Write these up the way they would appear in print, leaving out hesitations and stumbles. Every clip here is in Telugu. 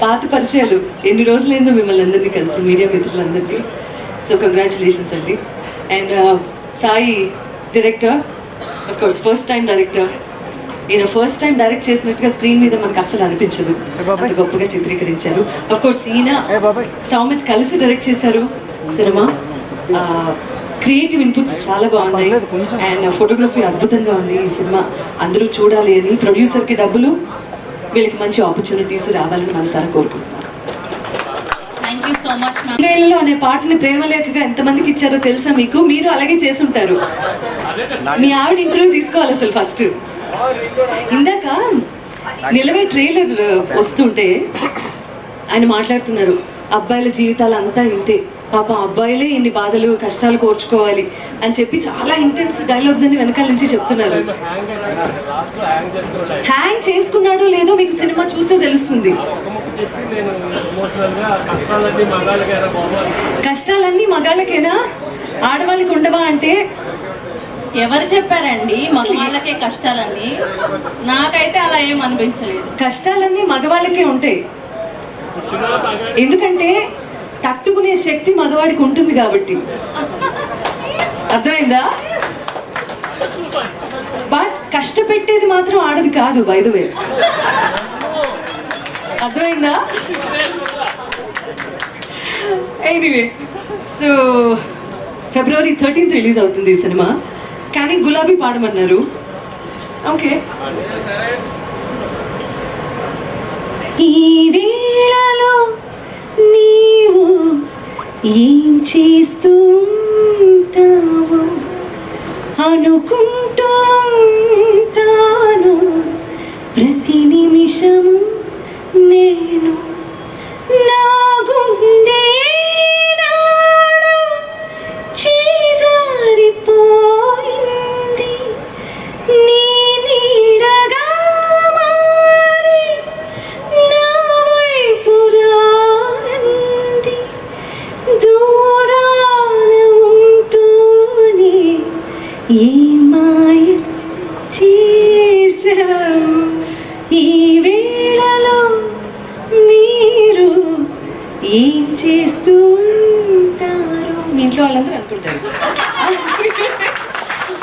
పాత పరిచయాలు, ఎన్ని రోజులైందో మిమ్మల్ని అందరినీ కలిసి, మీడియా మిత్రులందరినీ. సో కంగ్రాచులేషన్స్ అండి. And Sai director, of course first time director. ఈయన ఫస్ట్ టైం డైరెక్ట్ చేసినట్టుగా స్క్రీన్ మీద మనకు అస్సలు అనిపించదు, అంత గొప్పగా చిత్రీకరించారు. ఆఫ్ కోర్స్ ఈయన సౌమిత్ కలిసి డైరెక్ట్ చేశారు సినిమా. క్రియేటివ్ ఇన్పుట్స్ చాలా బాగున్నాయి అండ్ ఫోటోగ్రఫీ అద్భుతంగా ఉంది. ఈ సినిమా అందరూ చూడాలి అని, ప్రొడ్యూసర్కి డబ్బులు, వీళ్ళకి మంచి ఆపర్చునిటీస్ రావాలని మనసారా కోరుకుంటున్నాను. ప్రేమలో అనే పాటని ప్రేమలేఖగా ఎంతమందికి ఇచ్చారో తెలుసా మీకు? మీరు అలాగే చేసుంటారు. మీ ఆవిడ ఇంటర్వ్యూ తీసుకోవాలి అసలు ఫస్ట్. ఇందాక నిలవే ట్రైలర్ వస్తుంటే ఆయన మాట్లాడుతున్నారు, అబ్బాయిల జీవితాలు అంతా ఇంతే, పాపం అబ్బాయిలే ఇన్ని బాధలు కష్టాలు కోర్చుకోవాలి అని చెప్పి చాలా ఇంటెన్స్ డైలాగ్స్ అన్ని వెనకాల నుంచి చెప్తున్నారు. హ్యాంగ్ చేసుకున్నాడో లేదో మీకు సినిమా చూస్తే తెలుస్తుంది. కష్టాలన్నీ మగాళ్ళకేనా, ఆడవాళ్ళకి ఉండవా అంటే ఎవరు చెప్పారండి మగవాళ్ళకే కష్టాలన్నీ? నాకైతే అలా ఏం అనిపించలేదు. కష్టాలన్నీ మగవాళ్ళకే ఉంటాయి, ఎందుకంటే తట్టుకునే శక్తి మగవాడికి ఉంటుంది కాబట్టి. అర్థమైందా? బట్ కష్టపెట్టేది మాత్రం ఆడది కాదు, బై ద వే. అర్థమైందా? Anyway, so February 13th release అవుతుంది ఈ సినిమా. కానీ గులాబీ పాడమన్నారు. ఓకే. ఈ వేళలో నీవు ఏం చేస్తూ ఉంటావు అనుకుంటూ ఉంటాను ప్రతి నిమిషం నేను. నా గుండె నాడు చేజారిపోయింది, నీ నీడగా మారి నా వైపు రానంది. దూరాన ఉంటూనే ఏ మాయ చేశావు, ఈ వేళలో మీరు ఏం చేస్తూ ఉంటారు? మీ ఇంట్లో వాళ్ళందరూ అనుకుంటారు,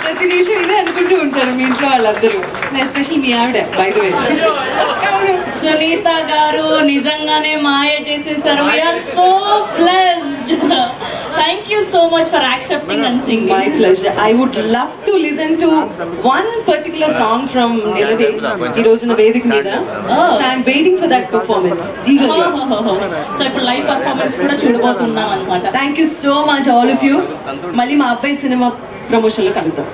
ప్రతి నిమిషం ఇదే అనుకుంటూ ఉంటారు మీ ఇంట్లో వాళ్ళందరూ, ఎస్పెషల్ మీ ఆవిడ. బై ద వే, సునీత గారు నిజంగానే మాయ చేసేసారు. We're so blessed. Thank you so much for accepting and singing. My pleasure. I would love to listen to one particular song from నిలవే ఈ రోజున వేదిక మీద. So I'm waiting for that performance. So ఇప్పుడు లైవ్ పర్ఫార్మెన్స్ కూడా చూడబోతున్నాం అనమాట. Thank you so much all of you. మళ్ళీ మా అబ్బాయి సినిమా ప్రమోషన్లో కలుద్దాం.